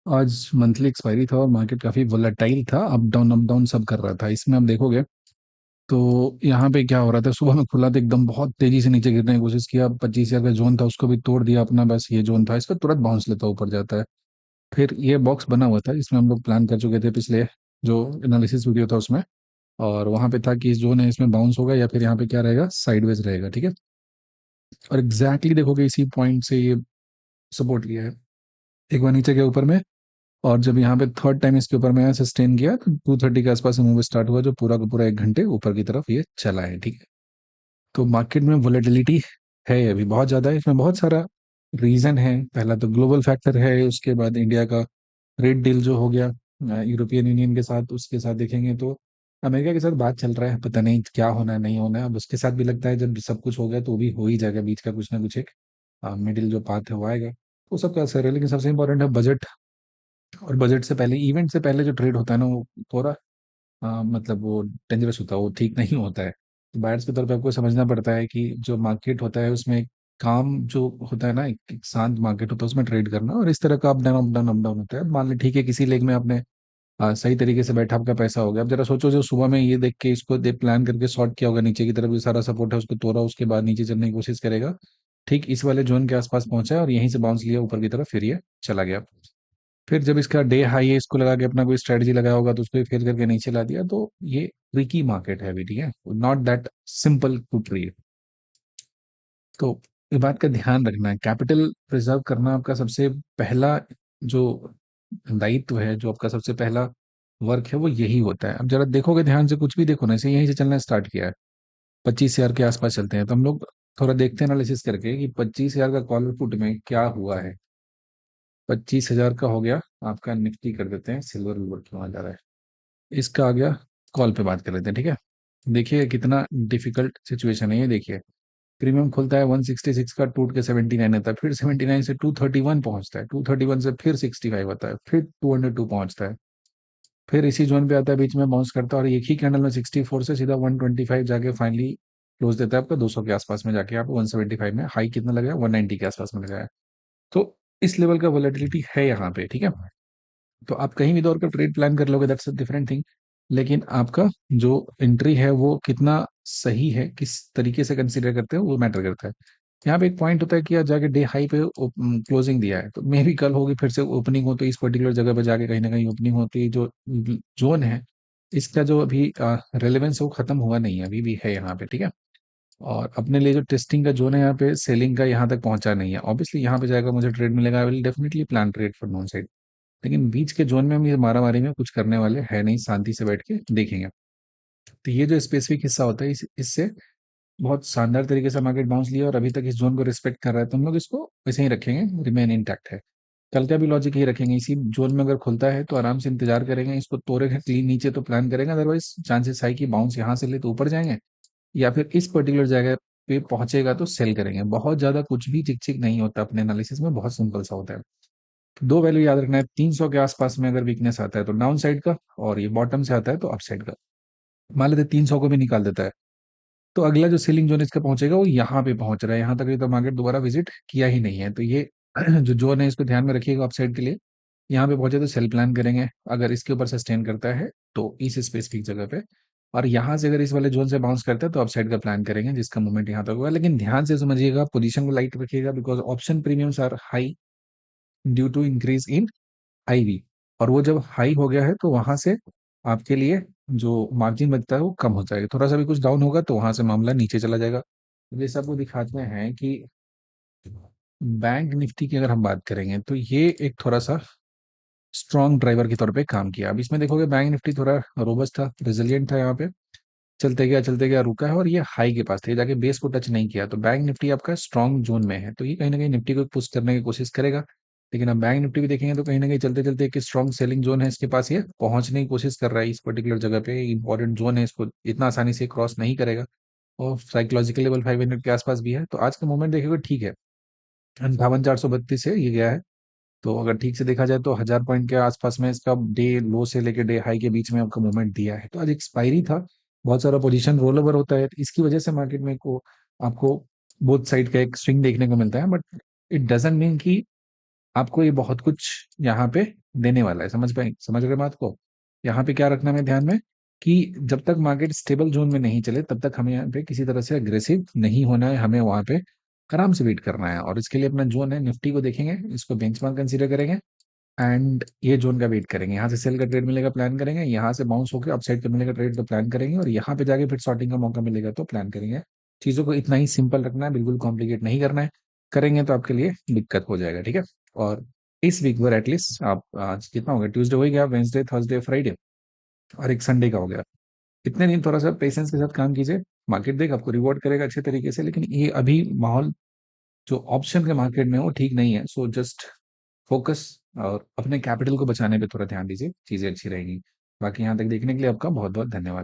आज monthly expiry था और मार्केट काफ़ी वोलेटाइल था, अप डाउन सब कर रहा था। इसमें आप देखोगे तो यहाँ पे क्या हो रहा था, सुबह में खुला तो एकदम बहुत तेजी से नीचे गिरने की कोशिश किया, 25,000 का जोन था उसको भी तोड़ दिया अपना, बस ये जोन था, इसका तुरंत बाउंस लेता ऊपर जाता है। फिर ये बॉक्स बना हुआ था, इसमें हम लोग प्लान कर चुके थे पिछले जो एनालिसिस वीडियो था उसमें, और वहां पे था कि इस जोन है इसमें बाउंस होगा या फिर यहाँ पे क्या रहेगा, साइडवेज रहेगा, ठीक है। और एग्जैक्टली देखोगे इसी पॉइंट से ये सपोर्ट लिया है, एक बार नीचे के ऊपर में। और जब यहाँ पे थर्ड टाइम इसके ऊपर में सस्टेन किया तो 230 के आसपास मूव स्टार्ट हुआ, जो पूरा का पूरा 1 घंटे ऊपर की तरफ ये चला है, ठीक है। तो मार्केट में वोलेटिलिटी है अभी बहुत ज़्यादा है, इसमें बहुत सारा रीज़न है। पहला तो ग्लोबल फैक्टर है, उसके बाद इंडिया का रेट डील जो हो गया यूरोपियन यूनियन के साथ, उसके साथ देखेंगे तो अमेरिका के साथ बात चल रहा है, पता नहीं क्या होना है नहीं होना है। अब उसके साथ भी लगता है जब सब कुछ हो गया तो वो भी हो ही जाएगा, बीच का कुछ ना कुछ एक मिडिल जो पाथ है वो आएगा। वो सबका असर है, लेकिन सबसे इंपॉर्टेंट है बजट। और बजट से पहले, इवेंट से पहले जो ट्रेड होता है ना, वो थोड़ा मतलब वो डेंजरस होता है, वो ठीक नहीं होता है। तो बायर्स के तौर पे आपको समझना पड़ता है कि जो मार्केट होता है उसमें काम जो होता है ना, एक शांत मार्केट होता है उसमें ट्रेड करना, और इस तरह का up down up down up down होता है। अब मान ली ठीक है, किसी लेग में आपने सही तरीके से बैठा, आपका पैसा हो गया। अब जरा सोचो, जो सुबह में ये देख के इसको दे प्लान करके शॉर्ट किया होगा, नीचे की तरफ जो सारा सपोर्ट है उसको तोड़ा, उसके बाद नीचे चलने की कोशिश करेगा, ठीक इस वाले जोन के आसपास पहुंचा है और यहीं से बाउंस लिया ऊपर की तरफ, फिर ये चला गया। फिर जब इसका डे हाई है, इसको लगा के अपना कोई स्ट्रेटजी लगाया होगा तो उसको भी फेल करके नीचे ला दिया। तो ये ट्रिकी मार्केट है अभी, ठीक है, not that simple to trade. तो इस बात का ध्यान रखना है, कैपिटल प्रिजर्व करना आपका सबसे पहला जो दायित्व है, जो आपका सबसे पहला वर्क है, वो यही होता है। अब जरा देखोगे ध्यान से, कुछ भी देखो ना, इसे यहीं से चलना स्टार्ट किया है, 25,000 के आसपास चलते हैं, तो हम लोग थोड़ा देखते हैं एनालिसिस करके कि 25,000 का कॉलर पुट में क्या हुआ है। 25,000 का हो गया आपका, निफ्टी कर देते हैं, सिल्वर विल्वर क्यों आ जा रहा है, इसका आ गया। कॉल पे बात कर लेते हैं, ठीक है। देखिए कितना डिफिकल्ट सिचुएशन है ये, देखिए प्रीमियम खुलता है 166 का, टूट के 79 आता है, फिर 79 से 231 पहुंचता है, 231 से फिर 65 आता है, फिर 202 पहुंचता है, फिर इसी जोन पे आता है, बीच में बाउंस करता है, और एक ही कैंडल में 64 से सीधा 125 जाके फाइनली क्लोज देता है आपका 200 के आसपास में जाके, आप 175 में हाई कितना लगाया, 190 के आसपास में लगाया। तो इस लेवल का वोलेटिलिटी है यहाँ पे, ठीक है। तो आप कहीं भी दौर का ट्रेड प्लान कर लोगे, दैट्स अ डिफरेंट थिंग। लेकिन आपका जो एंट्री है वो कितना सही है, किस तरीके से कंसीडर करते हो, वो मैटर करता है। यहाँ पे एक पॉइंट होता है कि यार जाके डे हाई पे क्लोजिंग दिया है, तो मे भी कल होगी फिर से ओपनिंग हो, तो इस पर्टिकुलर जगह पे जाके कहीं ना कहीं ओपनिंग होती है, जो जोन है इसका जो अभी रेलेवेंस है वो खत्म हुआ नहीं है, अभी भी है यहाँ पे, ठीक है। और अपने लिए जो टेस्टिंग का जोन है यहाँ पे, सेलिंग का यहाँ तक पहुंचा नहीं है, ऑब्वियसली यहाँ पे जाएगा मुझे ट्रेड मिलेगा, I will definitely plan trade for down side. लेकिन बीच के जोन में हम ये मारा मारी में कुछ करने वाले है नहीं, शांति से बैठ के देखेंगे। तो ये जो स्पेसिफिक हिस्सा होता है, इससे बहुत शानदार तरीके से मार्केट बाउंस लिया और अभी तक इस जोन को रिस्पेक्ट कर रहा है, तो हम लोग इसको वैसे ही रखेंगे, रिमेन इंटैक्ट है। कल का भी लॉजिक ही रखेंगे, इसी जोन में अगर खुलता है तो आराम से इंतजार करेंगे, इसको तोड़ेगा क्लीन नीचे तो प्लान करेंगे, अदरवाइज चांसेस है कि बाउंस यहाँ से ले तो ऊपर जाएंगे, या फिर इस पर्टिकुलर जगह पे पहुंचेगा तो सेल करेंगे। बहुत ज्यादा कुछ भी चिक चिक नहीं होता अपने एनालिसिस में, बहुत सिंपल सा होता है। दो वैल्यू याद रखना है, 300 के आसपास में अगर वीकनेस आता है तो डाउन साइड का, और ये बॉटम से आता है तो अप साइड का। मान लेते 300 को भी निकाल देता है, तो अगला जो सीलिंग जोन इसका पहुंचेगा वो यहाँ पे पहुंच रहा है, यहाँ तक तो मार्केट दोबारा विजिट किया ही नहीं है, तो ये जो जोन है इसको ध्यान में रखिएगा अप साइड के लिए। यहाँ पे पहुंचे तो सेल प्लान करेंगे, अगर इसके ऊपर सस्टेन करता है तो इस स्पेसिफिक जगह पे, और यहाँ से अगर इस वाले जोन से बाउंस करता है तो अप साइड का प्लान करेंगे, जिसका मूवमेंट यहाँ तक होगा। लेकिन ध्यान से समझिएगा, पोजीशन को लाइट रखिएगा, because option premiums are high due to increase in IV, और वो जब हाई हो गया है तो वहां से आपके लिए जो मार्जिन बचता है वो कम हो जाएगा, थोड़ा सा भी कुछ डाउन होगा तो वहां से मामला नीचे चला जाएगा। जैसे आपको दिखाते हैं कि बैंक निफ्टी की अगर हम बात करेंगे तो ये एक थोड़ा सा स्ट्रॉन्ग ड्राइवर के तौर पे काम किया। अब इसमें देखोगे बैंक निफ्टी थोड़ा रोबस्ट था, रिजिलियंट था, यहाँ पे चलते गया रुका है, और ये हाई के पास थे, जाके बेस को टच नहीं किया, तो बैंक निफ्टी आपका स्ट्रॉन्ग जोन में है, तो ये कहीं ना कहीं निफ्टी को पुश करने की कोशिश करेगा। लेकिन अब बैंक निफ्टी भी देखेंगे तो कहीं ना कहीं चलते चलते एक स्ट्रॉन्ग सेलिंग जोन है इसके पास, ये पहुंचने की कोशिश कर रहा है इस पर्टिकुलर जगह पे, इंपॉर्टेंट जोन है, इसको इतना आसानी से क्रॉस नहीं करेगा, और साइकोलॉजिकल लेवल 500 के आसपास भी है। तो आज का मूवमेंट देखिएगा ठीक है, 58,432 से ये गया है। तो अगर ठीक से देखा जाए तो 1,000 पॉइंट के आसपास में इसका डे लो से लेके डे हाई के बीच में आपका मूवमेंट दिया है। तो आज एक्सपायरी था, बहुत सारा पोजीशन रोल ओवर होता है, इसकी वजह से मार्केट में को आपको बोथ साइड का एक स्विंग देखने को मिलता है, बट इट डजंट मीन कि आपको ये बहुत कुछ यहाँ पे देने वाला है। समझ रहे बात को? यहाँ पे क्या रखना है ध्यान में कि जब तक मार्केट स्टेबल जोन में नहीं चले तब तक हमें यहाँ पे किसी तरह से अग्रेसिव नहीं होना है, हमें वहां पे आराम से वेट करना है। और इसके लिए अपना जोन है निफ्टी को देखेंगे, इसको बेंचमार्क कंसीडर करेंगे एंड ये जोन का वेट करेंगे। यहाँ से सेल का ट्रेड मिलेगा प्लान करेंगे, यहाँ से बाउंस होकर अपसाइड पे मिलेगा ट्रेड तो प्लान करेंगे, और यहाँ पे जाके फिर शॉर्टिंग का मौका मिलेगा तो प्लान करेंगे। चीज़ों को इतना ही सिंपल रखना है, बिल्कुल कॉम्प्लिकेट नहीं करना है। करेंगे तो आपके लिए दिक्कत हो जाएगा, ठीक है। और इस वीक भर एटलीस्ट आप आज कितना हो गया, ट्यूसडे हो ही गया, वेंसडे थर्सडे फ्राइडे और एक संडे का हो गया। इतने दिन थोड़ा सा पेशेंस के साथ काम कीजिए, मार्केट देख आपको रिवॉर्ड करेगा अच्छे तरीके से। लेकिन ये अभी माहौल जो ऑप्शन के मार्केट में है वो ठीक नहीं है, सो जस्ट फोकस और अपने कैपिटल को बचाने पे थोड़ा ध्यान दीजिए, चीज़ें अच्छी रहेंगी। बाकी यहाँ तक देखने के लिए आपका बहुत बहुत धन्यवाद।